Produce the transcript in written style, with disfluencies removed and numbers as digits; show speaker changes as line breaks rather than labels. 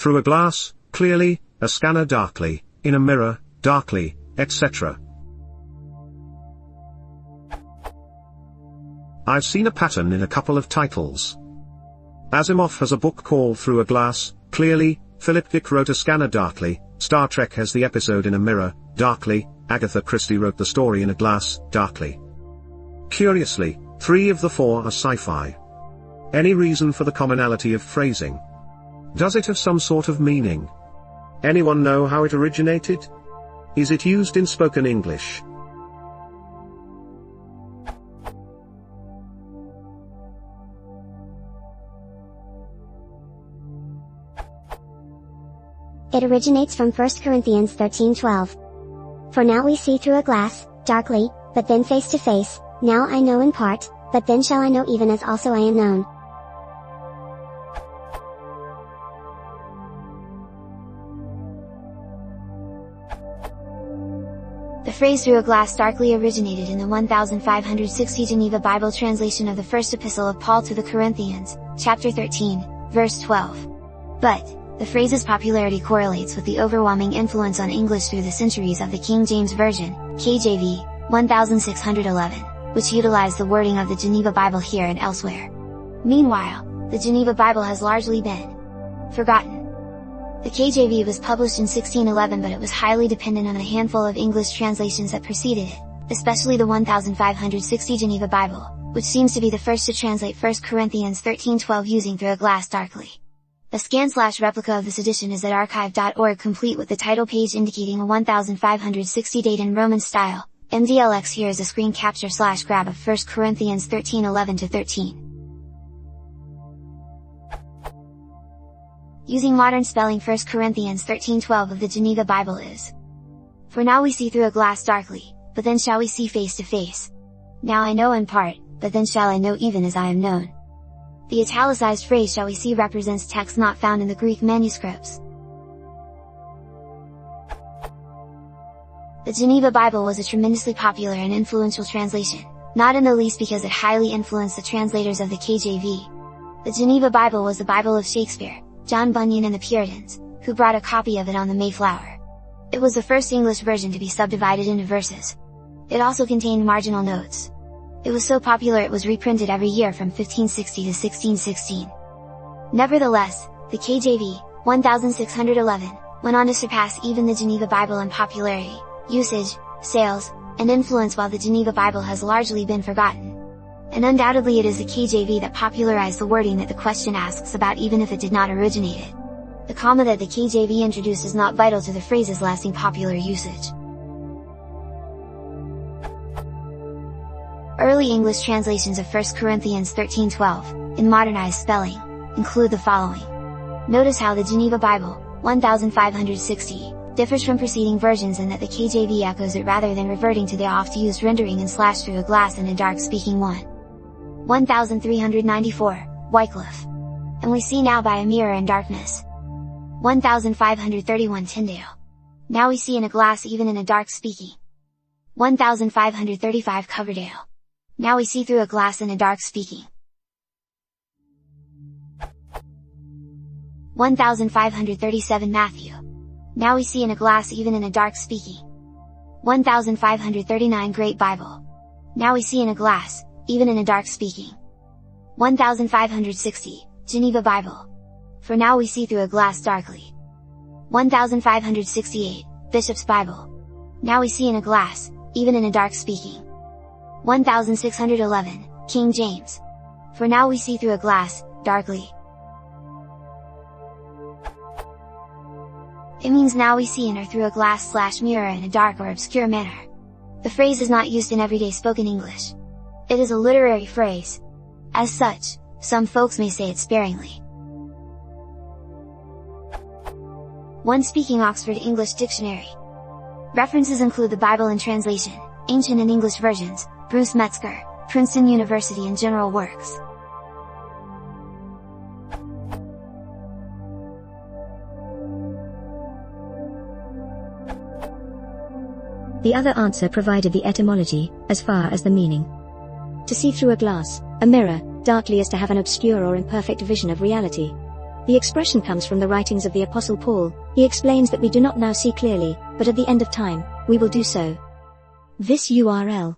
through a glass, clearly, a scanner darkly, in a mirror, darkly, etc. I've seen a pattern in a couple of titles. Asimov has a book called Through a Glass, Clearly, Philip Dick wrote A Scanner Darkly, Star Trek has the episode In a Mirror, Darkly, Agatha Christie wrote the story In a Glass, Darkly. Curiously, 3 of the 4 are sci-fi. Any reason for the commonality of phrasing? Does it have some sort of meaning? Anyone know how it originated? Is it used in spoken English?
It originates from 1 Corinthians 13:12. For now we see through a glass, darkly, but then face to face, now I know in part, but then shall I know even as also I am known.
The phrase through a glass darkly originated in the 1560 Geneva Bible translation of the first epistle of Paul to the Corinthians, chapter 13, verse 12. But, the phrase's popularity correlates with the overwhelming influence on English through the centuries of the King James Version, KJV, 1611, which utilized the wording of the Geneva Bible here and elsewhere. Meanwhile, the Geneva Bible has largely been forgotten. The KJV was published in 1611, but it was highly dependent on a handful of English translations that preceded it, especially the 1560 Geneva Bible, which seems to be the first to translate 1 Corinthians 13:12 using through a glass darkly. A scan/replica of this edition is at archive.org, complete with the title page indicating a 1560 date in Roman style. MDLX here is a screen capture/grab of 1 Corinthians 13:11-13. Using modern spelling, 1 Corinthians 13:12 of the Geneva Bible is: For now we see through a glass darkly, but then shall we see face to face. Now I know in part, but then shall I know even as I am known. The italicized phrase shall we see represents text not found in the Greek manuscripts. The Geneva Bible was a tremendously popular and influential translation, not in the least because it highly influenced the translators of the KJV. The Geneva Bible was the Bible of Shakespeare, John Bunyan and the Puritans, who brought a copy of it on the Mayflower. It was the first English version to be subdivided into verses. It also contained marginal notes. It was so popular it was reprinted every year from 1560 to 1616. Nevertheless, the KJV, 1611, went on to surpass even the Geneva Bible in popularity, usage, sales, and influence, while the Geneva Bible has largely been forgotten. And undoubtedly it is the KJV that popularized the wording that the question asks about, even if it did not originate it. The comma that the KJV introduced is not vital to the phrase's lasting popular usage. Early English translations of 1 Corinthians 13:12, in modernized spelling, include the following. Notice how the Geneva Bible, 1560, differs from preceding versions in that the KJV echoes it rather than reverting to the oft-used rendering and / through a glass in a dark speaking one. 1394, Wycliffe. And we see now by a mirror in darkness. 1531, Tyndale. Now we see in a glass even in a dark speaking. 1535, Coverdale. Now we see through a glass in a dark speaking. 1537, Matthew. Now we see in a glass even in a dark speaking. 1539, Great Bible. Now we see in a glass, even in a dark speaking. 1560, Geneva Bible. For now we see through a glass darkly. 1568, Bishop's Bible. Now we see in a glass, even in a dark speaking. 1611, King James. For now we see through a glass, darkly. It means now we see in or through a glass/mirror in a dark or obscure manner. The phrase is not used in everyday spoken English. It is a literary phrase. As such, some folks may say it sparingly. One Speaking Oxford English Dictionary. References include the Bible in Translation, Ancient and English Versions, Bruce Metzger, Princeton University, and General Works.
The other answer provided the etymology, as far as the meaning. To see through a glass, a mirror, darkly is to have an obscure or imperfect vision of reality. The expression comes from the writings of the Apostle Paul. He explains that we do not now see clearly, but at the end of time, we will do so. This URL